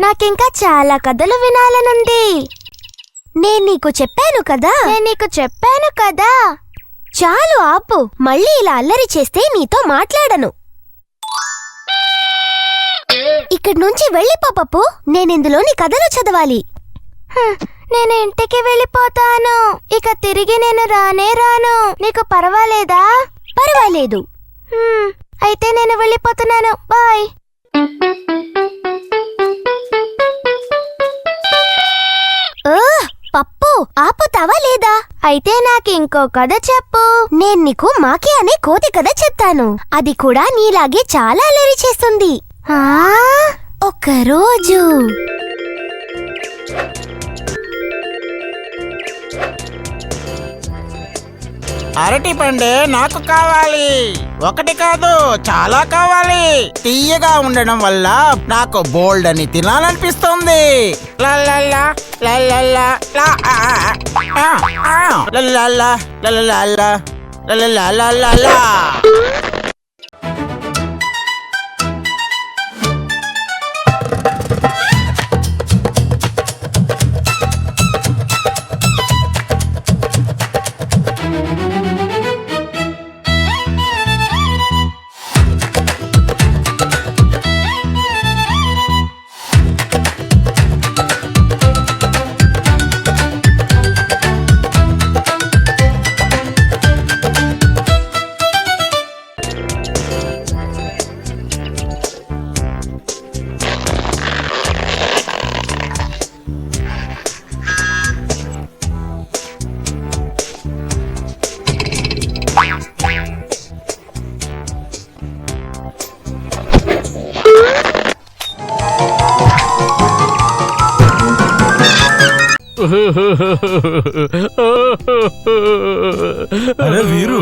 నాకింకా చాలా కథలు వినాలనుంది. నేను నీకు చెప్పాను కదా. చాలు ఆపు. మళ్ళీ ఇలా అల్లరి చేస్తే నీతో మాట్లాడను. ఇక్కడి నుంచి వెళ్ళిపో పప్పు. నేనిందులోని కథలు చదవాలి. నేను ఇంటికి వెళ్ళిపోతాను. ఇక తిరిగి నేను రానే రాను. నీకు పర్వాలేదా? పర్వాలేదు. అయితే నేను వెళ్ళిపోతున్నాను. బాయ్. పప్పు ఆపుతావా లేదా? అయితే నాకింకో కథ చెప్పు. నేను నీకు మాకి అనే కోతి కథ చెప్తాను. అది కూడా నీలాగే చాలా అల్లరి చేస్తుంది. ఒకరోజు అరటి పండే నాకు కావాలి. ఒకటి కాదు, చాలా కావాలి. తీయగా ఉండడం వల్ల నాకు బోల్డ్ అని తినాలనిపిస్తుంది. లల్లల్లా, లల్లల్లా, లా, ఆ, ఆ, ఆ, లల్లల్లా, లల్లల్లా, లల్లల్లా. అరే వీరు,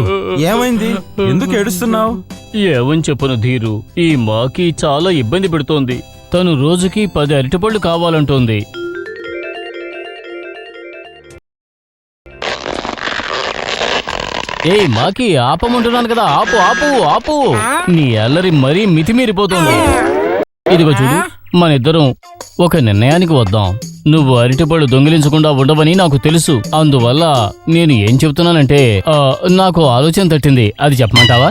ఏమైంది? ఎందుకు ఏడుస్తున్నావు? ఏమని చెప్పను ధీరు, ఈ మాకి చాలా ఇబ్బంది పెడుతోంది. తను రోజుకి 10 అరటిపళ్ళు కావాలంటోంది. మాకి ఆపమంటున్నాను కదా, ఆపు ఆపు ఆపు. నీ అల్లరి మరీ మితిమీరిపోతోంది. ఇదిగో చూడు, మనిద్దరం ఒక నిర్ణయానికి వద్దాం. నువ్వు అరటిపళ్ళు దొంగిలించకుండా ఉండవని నాకు తెలుసు. అందువల్ల నేను ఏం చెప్తున్నానంటే, నాకు ఆలోచన తట్టింది. అది చెప్పమంటావా?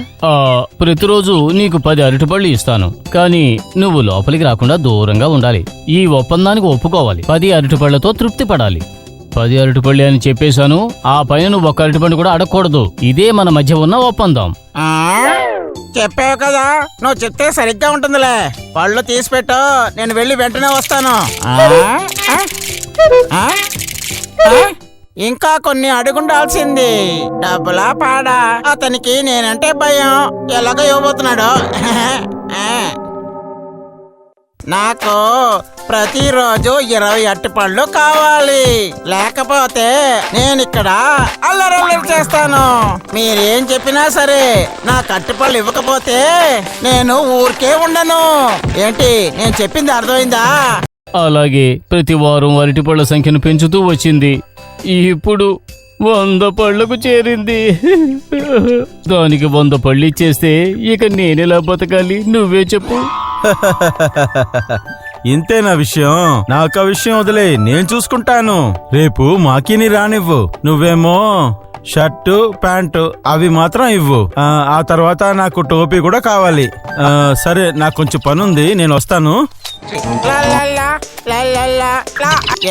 ప్రతిరోజు నీకు 10 అరటిపళ్ళు ఇస్తాను, కానీ నువ్వు లోపలికి రాకుండా దూరంగా ఉండాలి. ఈ ఒప్పందానికి ఒప్పుకోవాలి. 10 అరటిపళ్లతో తృప్తి పడాలి. 10 అరటిపళ్ళు అని చెప్పేశాను. ఆ పైన నువ్వు ఒక్క అరటిపండు కూడా అడగకూడదు. ఇదే మన మధ్య ఉన్న ఒప్పందం. చెప్పావు కదా, నువ్వు చెప్తే సరిగ్గా ఉంటుందిలే. పళ్ళు తీసిపెట్టు, నేను వెళ్ళి వెంటనే వస్తాను. ఇంకా కొన్ని అడుగుండాల్సింది. డబ్బులా పాడా? అతనికి నేనంటే భయం. ఎలాగో ఇవ్వబోతున్నాడు. నాకు ప్రతిరోజు 20 అరటిపళ్ళు కావాలి. లేకపోతే నేనిక్కడ అల్లరల్లరి చేస్తాను. మీరేం చెప్పినా సరే నాకు అరటిపళ్ళు ఇవ్వకపోతే నేను ఊరికే ఉండను. ఏంటి నేను చెప్పింది అర్థమైందా? అలాగే ప్రతి వారం అరటిపళ్ళ సంఖ్యను పెంచుతూ వచ్చింది. ఇప్పుడు 100 పళ్లకు చేరింది. దానికి 100 పళ్ళు ఇచ్చేస్తే ఇక నేనెలా బతకాలి? నువ్వే చెప్పు. ఇంతేనా విషయం? నాకు ఆ విషయం వదిలే, నేను చూసుకుంటాను. రేపు మాకిని రానివ్వు. నువ్వేమో షర్టు ప్యాంటు అవి మాత్రం ఇవ్వు. ఆ తర్వాత నాకు టోపీ కూడా కావాలి. సరే, నాకు కొంచెం పనుంది, నేను వస్తాను.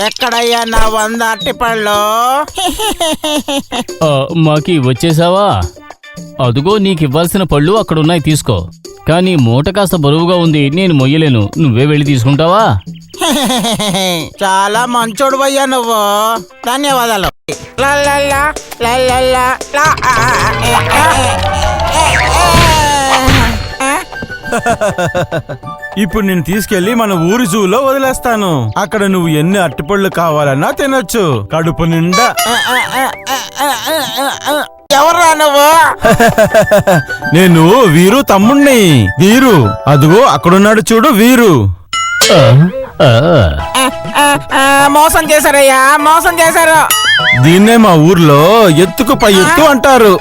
ఎక్కడయ్యా నా 100 అరటిపళ్ళు? మాకి వచ్చేసావా? అదుగో నీకివ్వాల్సిన పళ్ళు అక్కడున్నాయి, తీసుకో. కానీ మూట కాస్త బరువుగా ఉంది, నేను మొయ్యలేను. నువ్వే వెళ్ళి తీసుకుంటావా? చాలా మంచోడు అయ్యా నువ్వు. ధన్యవాదాలు. ఇప్పుడు నేను తీసుకెళ్లి మన ఊరి జూలో వదిలేస్తాను. అక్కడ నువ్వు ఎన్ని అరటిపళ్ళు కావాలన్నా తినొచ్చు, కడుపు నిండా. ఎవరా నువ్వు? నేను వీరు తమ్ముణ్ణి. వీరు, అదుగో అక్కడున్నాడు చూడు, వీరు. మోసం చేశారయ్యా, మోసం చేశారు. దీన్నే మా ఊర్లో ఎత్తుకు పై ఎత్తు అంటారు.